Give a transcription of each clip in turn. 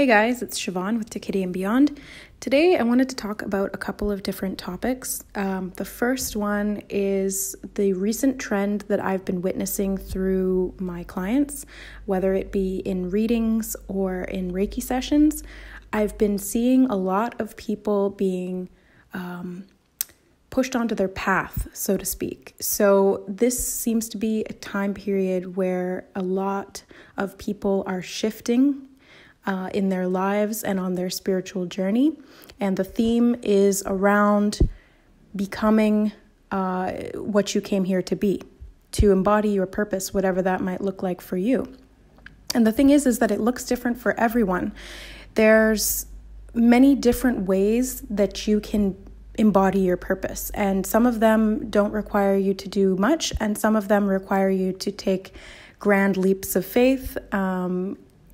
Hey guys, it's Siobhan with To Kitty and Beyond. Today I wanted to talk about a couple of different topics. The first one is the recent trend that I've been witnessing through my clients, whether it be in readings or in Reiki sessions. I've been seeing a lot of people being pushed onto their path, so to speak. So this seems to be a time period where a lot of people are shifting in their lives and on their spiritual journey. And the theme is around becoming what you came here to be, to embody your purpose, whatever that might look like for you. And the thing is that it looks different for everyone. There's many different ways that you can embody your purpose. And some of them don't require you to do much, and some of them require you to take grand leaps of faith,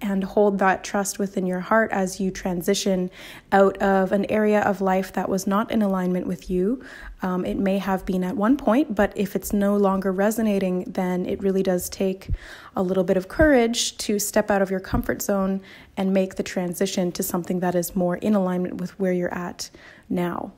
and hold that trust within your heart as you transition out of an area of life that was not in alignment with you. It may have been at one point, but if it's no longer resonating, then it really does take a little bit of courage to step out of your comfort zone and make the transition to something that is more in alignment with where you're at now,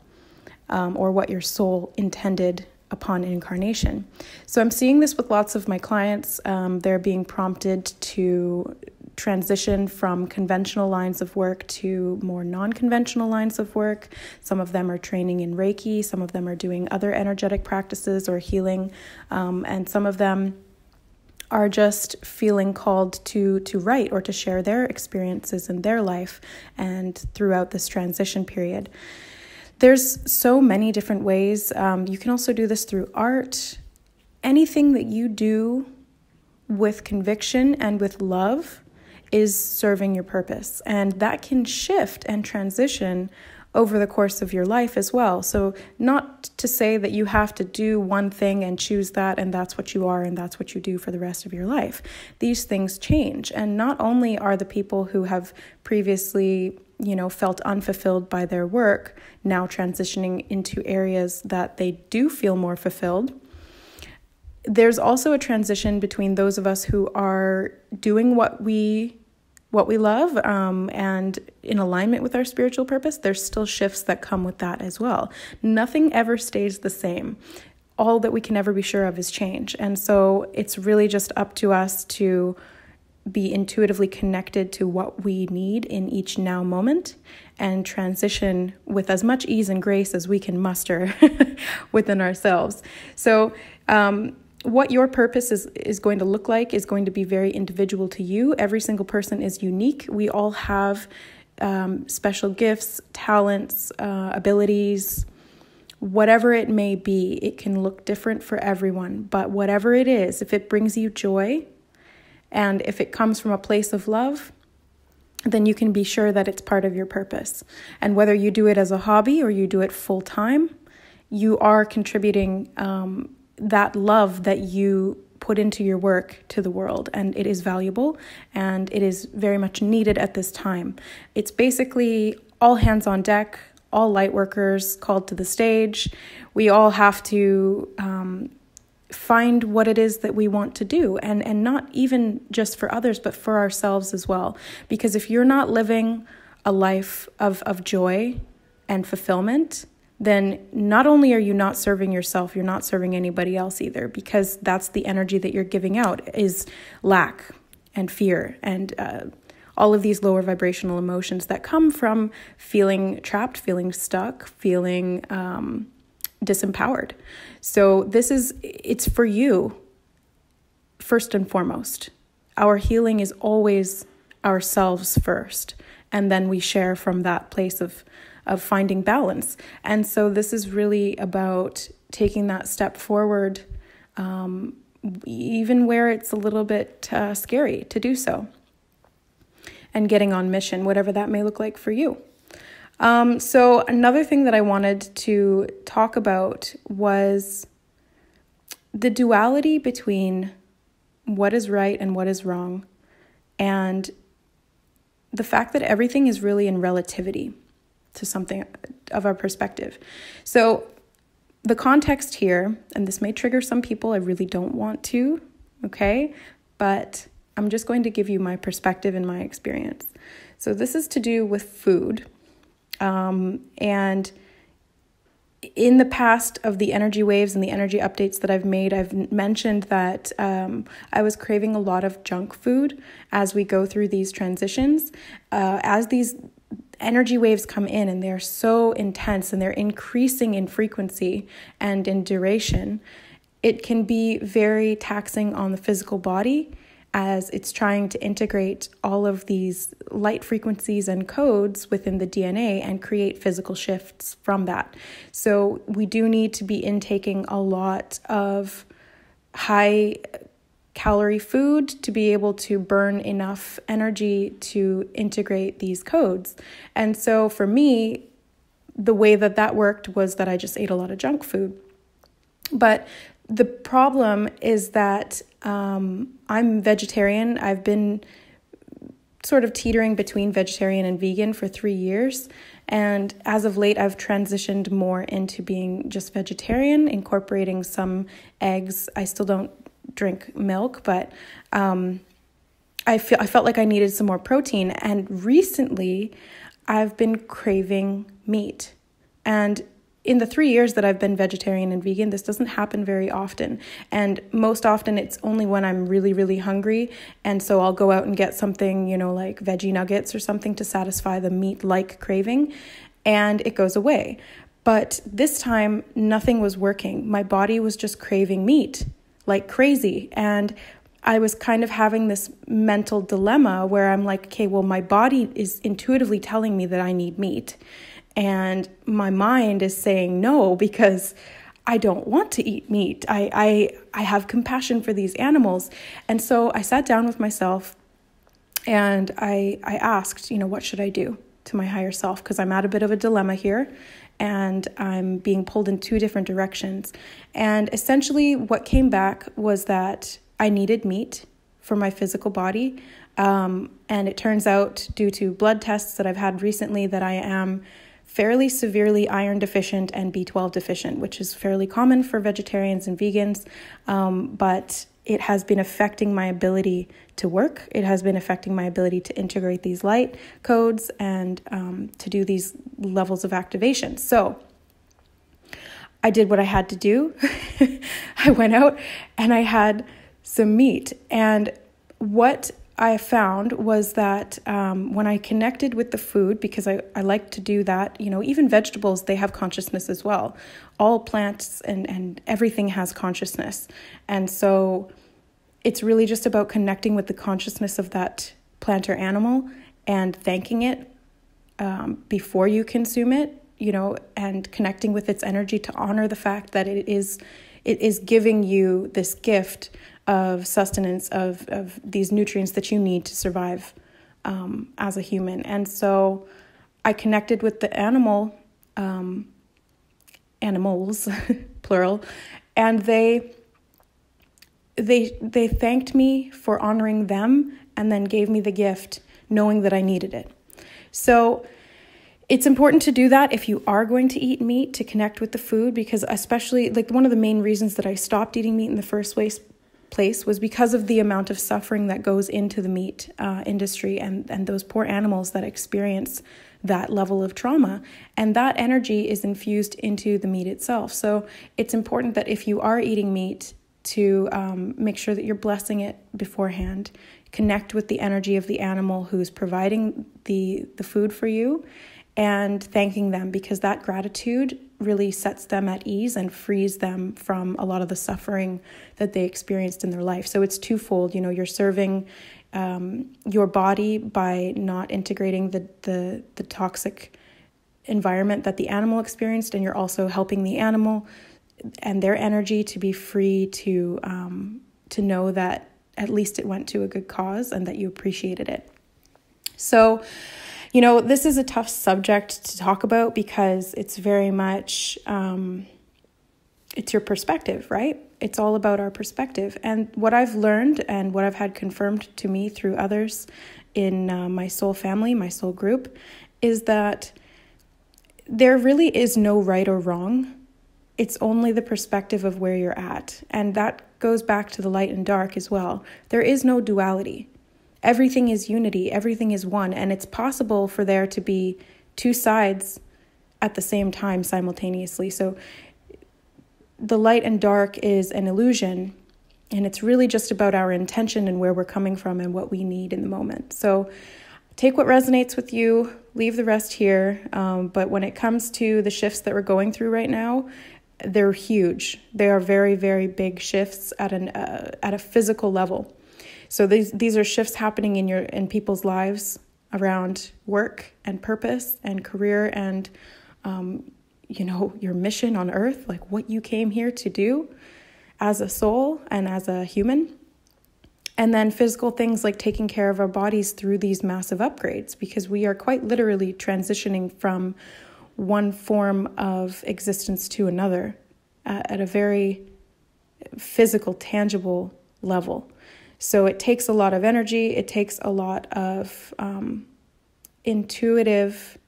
or what your soul intended upon incarnation. So I'm seeing this with lots of my clients. They're being prompted to transition from conventional lines of work to more non-conventional lines of work. Some of them are training in Reiki, some of them are doing other energetic practices or healing, and some of them are just feeling called to write or to share their experiences in their life and throughout this transition period. There's so many different ways. You can also do this through art. Anything that you do with conviction and with love is serving your purpose. And that can shift and transition over the course of your life as well. So not to say that you have to do one thing and choose that and that's what you are and that's what you do for the rest of your life. These things change. And not only are the people who have previously felt unfulfilled by their work now transitioning into areas that they do feel more fulfilled. There's also a transition between those of us who are doing what we love and in alignment with our spiritual purpose. There's still shifts that come with that as well. Nothing ever stays the same. All that we can ever be sure of is change. And so it's really just up to us to be intuitively connected to what we need in each now moment and transition with as much ease and grace as we can muster within ourselves. So what your purpose is going to look like is going to be very individual to you. Every single person is unique. We all have special gifts, talents, abilities, whatever it may be. It can look different for everyone, but whatever it is, if it brings you joy, and if it comes from a place of love, then you can be sure that it's part of your purpose. And whether you do it as a hobby or you do it full time, you are contributing that love that you put into your work to the world. And it is valuable and it is very much needed at this time. It's basically all hands on deck, all light workers called to the stage. We all have to find what it is that we want to do, and not even just for others, but for ourselves as well. Because if you're not living a life of joy and fulfillment, then not only are you not serving yourself, you're not serving anybody else either, because that's the energy that you're giving out is lack and fear and all of these lower vibrational emotions that come from feeling trapped, feeling stuck, feeling disempowered. So it's for you first and foremost. Our healing is always ourselves first, and then we share from that place of finding balance. And so this is really about taking that step forward, even where it's a little bit scary to do so, and getting on mission, whatever that may look like for you. So another thing that I wanted to talk about was the duality between what is right and what is wrong, and the fact that everything is really in relativity to something of our perspective. So the context here, and this may trigger some people, I really don't want to, okay? But I'm just going to give you my perspective and my experience. So this is to do with food. And in the past of the energy waves and the energy updates that I've made, I've mentioned that I was craving a lot of junk food as we go through these transitions. As these energy waves come in and they're so intense and they're increasing in frequency and in duration, it can be very taxing on the physical body as it's trying to integrate all of these light frequencies and codes within the DNA and create physical shifts from that. So we do need to be intaking a lot of high calorie food to be able to burn enough energy to integrate these codes. And so for me, the way that worked was that I just ate a lot of junk food. But the problem is that I'm vegetarian. I've been sort of teetering between vegetarian and vegan for 3 years. And as of late, I've transitioned more into being just vegetarian, incorporating some eggs. I still don't drink milk, but I felt like I needed some more protein. And recently, I've been craving meat. And in the 3 years that I've been vegetarian and vegan, this doesn't happen very often. And most often it's only when I'm really, really hungry. And so I'll go out and get something, like veggie nuggets or something to satisfy the meat-like craving, and it goes away. But this time, nothing was working. My body was just craving meat like crazy. And I was kind of having this mental dilemma where I'm like, okay, well, my body is intuitively telling me that I need meat. And my mind is saying no, because I don't want to eat meat. I have compassion for these animals. And so I sat down with myself and I asked, what should I do to my higher self? Because I'm at a bit of a dilemma here and I'm being pulled in two different directions. And essentially what came back was that I needed meat for my physical body. And it turns out, due to blood tests that I've had recently, that I am fairly severely iron deficient and B12 deficient, which is fairly common for vegetarians and vegans, but it has been affecting my ability to work. It has been affecting my ability to integrate these light codes and to do these levels of activation. So I did what I had to do. I went out and I had some meat. And what I found was that when I connected with the food, because I like to do that, even vegetables, they have consciousness as well. All plants and everything has consciousness. And so it's really just about connecting with the consciousness of that plant or animal and thanking it before you consume it, and connecting with its energy to honor the fact that it is giving you this gift of sustenance of these nutrients that you need to survive as a human. And so I connected with the animals, plural, and they thanked me for honoring them and then gave me the gift knowing that I needed it. So it's important to do that if you are going to eat meat, to connect with the food, because especially one of the main reasons that I stopped eating meat in the first place was because of the amount of suffering that goes into the meat industry and those poor animals that experience that level of trauma. And that energy is infused into the meat itself. So it's important that if you are eating meat to make sure that you're blessing it beforehand, connect with the energy of the animal who's providing the food for you, and thanking them, because that gratitude really sets them at ease and frees them from a lot of the suffering that they experienced in their life. So it's twofold. You're serving your body by not integrating the toxic environment that the animal experienced, and you're also helping the animal and their energy to be free to know that at least it went to a good cause and that you appreciated it. So this is a tough subject to talk about because it's very much, it's your perspective, right? It's all about our perspective. And what I've learned and what I've had confirmed to me through others in my soul family, my soul group, is that there really is no right or wrong. It's only the perspective of where you're at. And that goes back to the light and dark as well. There is no duality. Everything is unity. Everything is one. And it's possible for there to be two sides at the same time simultaneously. So the light and dark is an illusion, and it's really just about our intention and where we're coming from and what we need in the moment. So take what resonates with you, leave the rest here. But when it comes to the shifts that we're going through right now, they're huge. They are very, very big shifts at a physical level. So these are shifts happening in people's lives around work and purpose and career and your mission on earth, like what you came here to do as a soul and as a human. And then physical things like taking care of our bodies through these massive upgrades, because we are quite literally transitioning from one form of existence to another at a very physical, tangible level. So it takes a lot of energy. It takes a lot of intuitive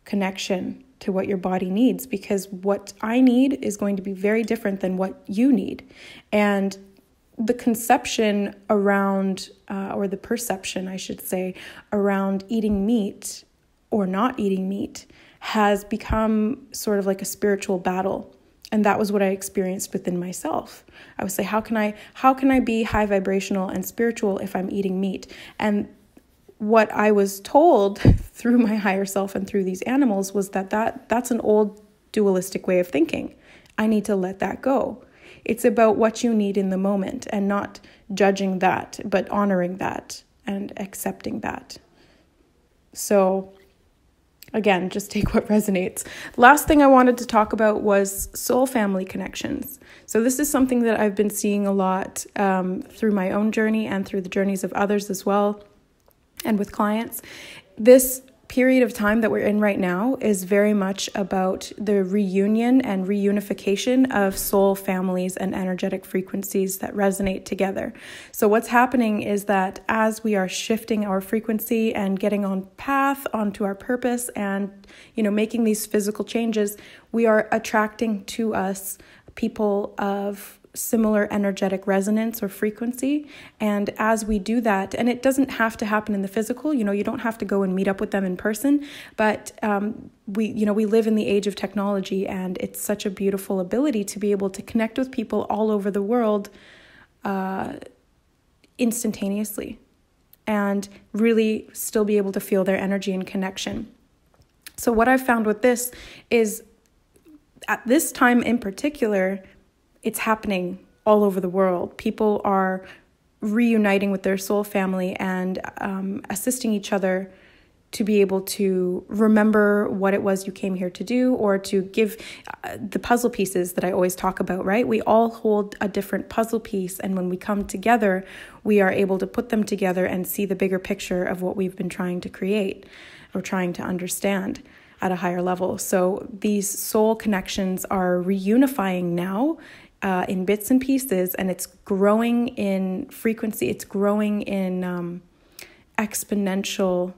connection to what your body needs, because what I need is going to be very different than what you need. And the conception around, or the perception, I should say, around eating meat or not eating meat has become sort of like a spiritual battle. And that was what I experienced within myself. I would say, how can I be high vibrational and spiritual if I'm eating meat? And what I was told through my higher self and through these animals was that's an old dualistic way of thinking. I need to let that go. It's about what you need in the moment and not judging that, but honoring that and accepting that. So again, just take what resonates. Last thing I wanted to talk about was soul family connections. So this is something that I've been seeing a lot through my own journey and through the journeys of others as well, and with clients. This period of time that we're in right now is very much about the reunion and reunification of soul families and energetic frequencies that resonate together. So what's happening is that as we are shifting our frequency and getting on path onto our purpose and, making these physical changes, we are attracting to us people of similar energetic resonance or frequency. And as we do that, and it doesn't have to happen in the physical, you don't have to go and meet up with them in person, but we live in the age of technology, and it's such a beautiful ability to be able to connect with people all over the world instantaneously and really still be able to feel their energy and connection. So what I've found with this is, at this time in particular, it's happening all over the world. People are reuniting with their soul family and assisting each other to be able to remember what it was you came here to do, or to give the puzzle pieces that I always talk about, right? We all hold a different puzzle piece, and when we come together, we are able to put them together and see the bigger picture of what we've been trying to create or trying to understand at a higher level. So these soul connections are reunifying now in bits and pieces, and it's growing in frequency. It's growing in exponential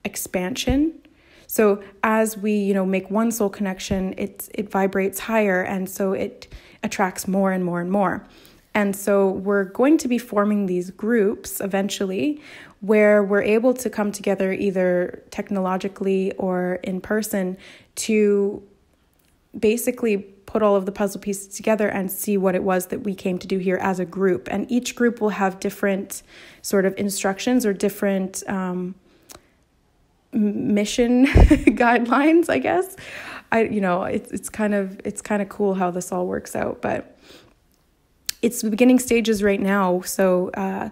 expansion. So as we, make one soul connection, it vibrates higher, and so it attracts more and more and more. And so we're going to be forming these groups eventually where we're able to come together either technologically or in person to basically put all of the puzzle pieces together and see what it was that we came to do here as a group. And each group will have different sort of instructions or different mission guidelines, I guess. It's kind of cool how this all works out, but it's the beginning stages right now. So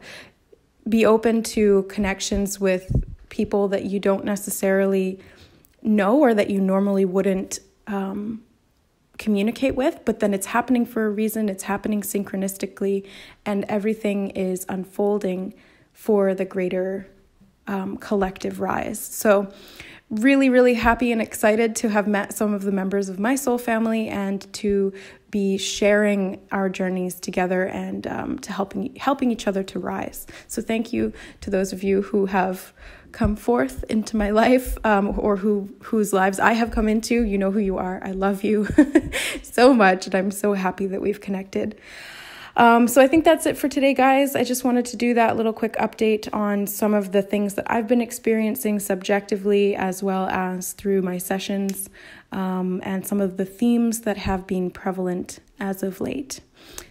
be open to connections with people that you don't necessarily know or that you normally wouldn't communicate with, but then it's happening for a reason. It's happening synchronistically, and everything is unfolding for the greater collective rise. So really, really happy and excited to have met some of the members of my soul family and to be sharing our journeys together and to helping each other to rise. So thank you to those of you who have come forth into my life or whose lives I have come into. You know who you are. I love you so much, and I'm so happy that we've connected. So I think that's it for today, guys. I just wanted to do that little quick update on some of the things that I've been experiencing subjectively as well as through my sessions, and some of the themes that have been prevalent as of late.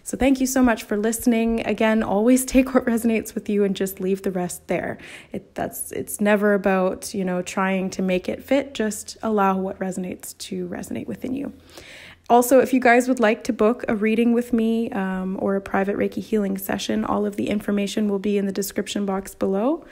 So thank you so much for listening. Again, always take what resonates with you and just leave the rest there. It's never about, trying to make it fit. Just allow what resonates to resonate within you. Also, if you guys would like to book a reading with me or a private Reiki healing session, all of the information will be in the description box below.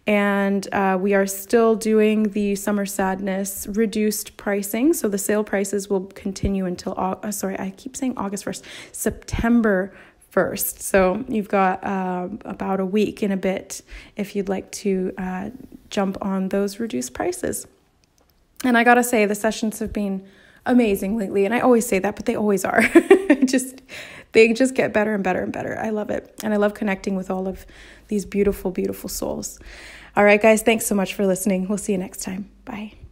And we are still doing the Summer Sadness reduced pricing. So the sale prices will continue until, I keep saying August 1st, September 1st. So you've got about a week and a bit if you'd like to jump on those reduced prices. And I gotta say, the sessions have been amazing lately. And I always say that, but they always are. They just get better and better and better. I love it. And I love connecting with all of these beautiful, beautiful souls. All right, guys, thanks so much for listening. We'll see you next time. Bye.